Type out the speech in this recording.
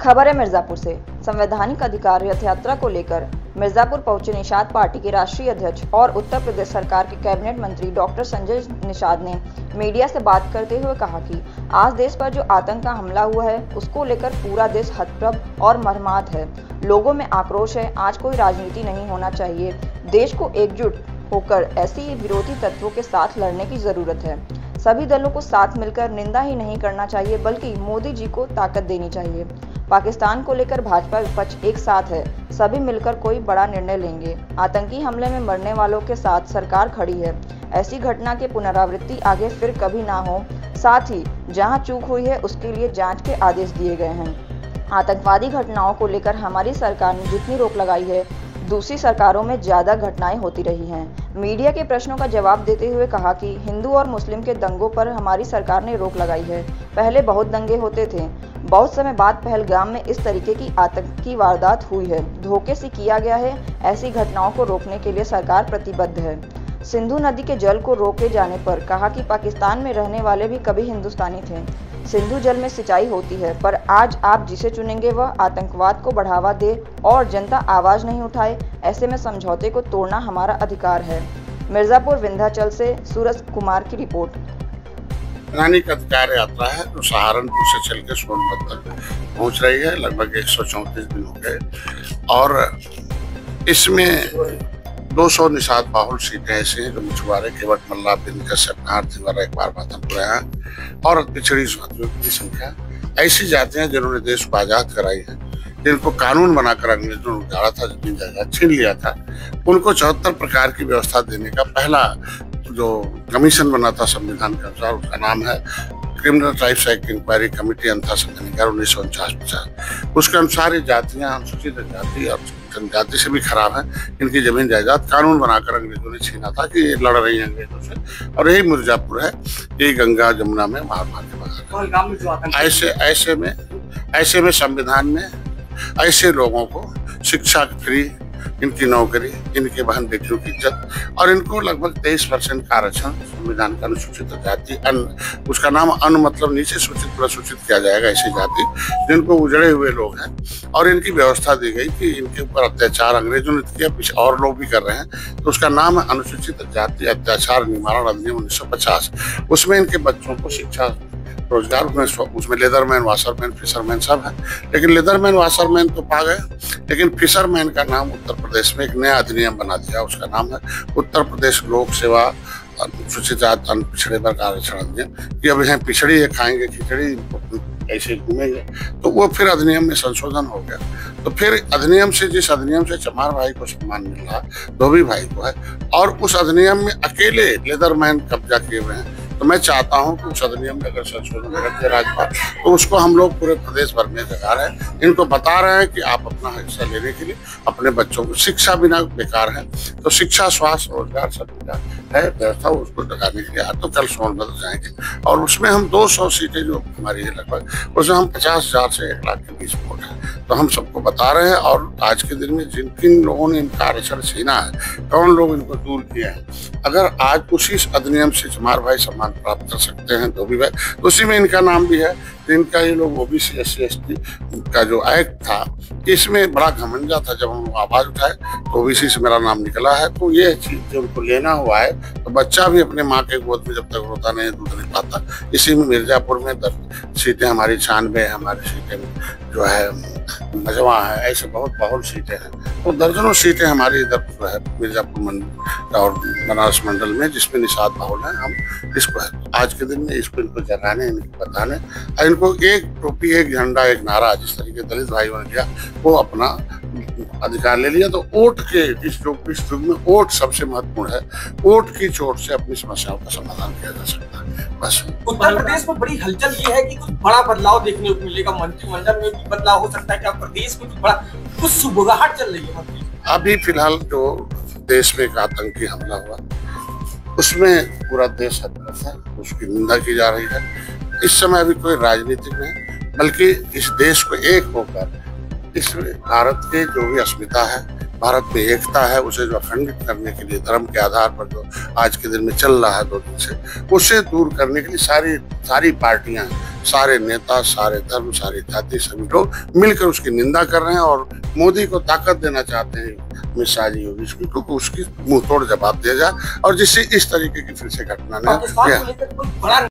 खबर है मिर्जापुर से। संवैधानिक अधिकार रथ यात्रा को लेकर मिर्जापुर पहुंचे निषाद पार्टी के राष्ट्रीय अध्यक्ष और उत्तर प्रदेश सरकार के कैबिनेट मंत्री डॉक्टर संजय निषाद ने मीडिया से बात करते हुए कहा कि आज देश पर जो आतंक का हमला हुआ है उसको लेकर पूरा देश हतप्रभ और मर्माहत है। लोगों में आक्रोश है। आज कोई राजनीति नहीं होना चाहिए। देश को एकजुट होकर ऐसी विरोधी तत्वों के साथ लड़ने की जरूरत है। सभी दलों को साथ मिलकर निंदा ही नहीं करना चाहिए बल्कि मोदी जी को ताकत देनी चाहिए। पाकिस्तान को लेकर भाजपा विपक्ष एक साथ है। सभी मिलकर कोई बड़ा निर्णय लेंगे। आतंकी हमले में मरने वालों के साथ सरकार खड़ी है। ऐसी घटना की पुनरावृत्ति आगे फिर कभी ना हो। साथ ही जहां चूक हुई है उसके लिए जांच के आदेश दिए गए हैं। आतंकवादी घटनाओं को लेकर हमारी सरकार ने जितनी रोक लगाई है दूसरी सरकारों में ज्यादा घटनाएं होती रही हैं। मीडिया के प्रश्नों का जवाब देते हुए कहा कि हिंदू और मुस्लिम के दंगों पर हमारी सरकार ने रोक लगाई है। पहले बहुत दंगे होते थे। बहुत समय बाद पहलगाम में इस तरीके की आतंकी वारदात हुई है। धोखे से किया गया है। ऐसी घटनाओं को रोकने के लिए सरकार प्रतिबद्ध है। सिंधु नदी के जल को रोके जाने पर कहा कि पाकिस्तान में रहने वाले भी कभी हिंदुस्तानी थे। सिंधु जल में सिंचाई होती है, पर आज आप जिसे चुनेंगे वह आतंकवाद को बढ़ावा दे और जनता आवाज नहीं उठाए। ऐसे में समझौते को तोड़ना हमारा अधिकार है। मिर्जापुर विंध्याचल से सूरज कुमार की रिपोर्ट। संवैधानिक अधिकार यात्रा है जो सहारनपुर से चल के सोनभद्र तक पहुंच रही है। लगभग 134 दिन हो गए और इसमें 200 निषाद बाहुल सीटें ऐसी हैं जो मछुआरे केवट मल्ला बिंद कश्यप नारथिवारा एक बार बातनपुर हैं और पिछड़ी जातियों की संख्या ऐसी जातियां जिन्होंने देश को आजाद कराई है, जिनको कानून बनाकर अंग्रेजों ने उजाड़ा था, जमीन जायदाद छीन लिया था, उनको 74 प्रकार की व्यवस्था देने का पहला जो कमीशन बना था संविधान के अनुसार, उसका नाम है criminal tribes act inquiry committee अंथा संघनिकार 1949। उसके अनुसार ये जातियां अनुसूचित जाति और जनजाति से भी खराब है। इनकी जमीन जायदाद कानून बनाकर अंग्रेजों ने छीना था कि ये लड़ रही है अंग्रेजों से। और यही मिर्जापुर है, यही गंगा जमुना में मार के ऐसे में संविधान में ऐसे लोगों को शिक्षा फ्री, इनकी नौकरी, इनके बहन बेटियों की इज्जत और इनको लगभग 23% का आरक्षण संविधान का अनुसूचित जाति उसका नाम अन मतलब नीचे सूचित प्रसूचित किया जाएगा। ऐसी जाति जिनको उजड़े हुए लोग हैं और इनकी व्यवस्था दी गई कि इनके ऊपर अत्याचार अंग्रेजों ने किया, कुछ और लोग भी कर रहे हैं, तो उसका नाम है अनुसूचित जाति अत्याचार निवारण अधिनियम 1950। उसमें इनके बच्चों को शिक्षा रोजगार उसमें लेदरमैन, वाशरमैन, फिशरमैन सब है। लेकिन लेदरमैन वाशरमैन तो पा गए, लेकिन फिशरमैन का नाम उत्तर प्रदेश में एक नया अधिनियम बना दिया। उसका नाम है उत्तर प्रदेश लोक सेवा अनुसूचित जाति पिछड़े वर्ग आरक्षण अधिनियम कि अब यहाँ पिछड़ी है, खाएंगे खिचड़ी, ऐसे घूमेंगे। तो वो फिर अधिनियम में संशोधन हो गया। तो फिर अधिनियम से, जिस अधिनियम से चमार भाई को सम्मान मिल रहा, धोबी भाई को है, और उस अधिनियम में अकेले लेदरमैन कब्जा किए हुए हैं। तो मैं चाहता हूं कि उस अधिनियम में अगर संशोधन करते राज्यपाल तो उसको हम लोग पूरे प्रदेश भर में जगा रहे हैं। इनको बता रहे हैं कि आप अपना हिस्सा लेने के लिए अपने बच्चों को शिक्षा बिना बेकार है, तो शिक्षा, स्वास्थ्य, रोजगार सब है व्यवस्था, उसको लगाने के लिए तो कल सोनभद्र जाएंगे। और उसमें हम 200 सीटें जो हमारी है लगभग, उसमें हम 50,000 से 1 लाख के बीच वोट है। तो हम सबको बता रहे हैं। और आज के दिन में जिन किन लोगों ने इनका आरक्षण छीना है, कौन लोग इनको दूर किए हैं, अगर आज उसी अधिनियम से चमार भाई सम्मान प्राप्त कर सकते हैं, धोबी भाई, तो उसी में इनका नाम भी है। तो इनका ये लोग ओबीसी SC ST का जो एक्ट था, इसमें बड़ा घमंडा था। जब हम आवाज उठाए तो ओबीसी से मेरा नाम निकला है। तो ये चीज जो उनको लेना हुआ है, तो बच्चा भी अपने माँ के गोद में जब तक रोता नहीं, दूध नहीं पाता। इसी में मिर्जापुर में 10 सीटें हमारी 96, हमारी सीटें जो है नजवा है, ऐसे बहुत बाहुल सीटें हैं। तो दर्जनों सीटें हमारी इधर जो है मिर्जापुर मंडल और बनारस मंडल में, जिसमें निषाद बाहुल है। हम इसको है आज के दिन में इसको इनको जगाने, इनको बताने, इनको एक टोपी, एक झंडा, एक नारा, जिस तरीके दलित भाइयों ने किया, वो अपना अधिकार ले लिया। तो वोट के इस युग में वोट सबसे महत्वपूर्ण है। वोट की चोट से अपनी समस्याओं का समाधान किया जा सकता है। बस उत्तर प्रदेश में बड़ी हलचल ये है कि कुछ बड़ा बदलाव देखने को मिलेगा। मंत्रिमंडल में भी बदलाव हो सकता है। क्या प्रदेश में कुछ सुबगाहट चल रही है? अभी फिलहाल जो देश में एक आतंकी हमला हुआ, उसमें पूरा देश हतप्रभ है, उसकी निंदा की जा रही है। इस समय अभी कोई राजनीति नहीं, बल्कि इस देश को एक होकर, इस भारत के जो भी अस्मिता है, भारत में एकता है, उसे जो अखंडित करने के लिए धर्म के आधार पर जो आज के दिन में चल रहा है 2 दिन से, उसे दूर करने के लिए सारी पार्टियां सारे नेता, सारे धर्म, सारी जाति, सभी लोग मिलकर उसकी निंदा कर रहे हैं और मोदी को ताकत देना चाहते हैं अमित शाह जी योगी, क्योंकि उसकी मुंह तोड़ जवाब दिया जाए और जिससे इस तरीके की फिर से घटना पाकिस्तान को न लेकर कोई बड़ा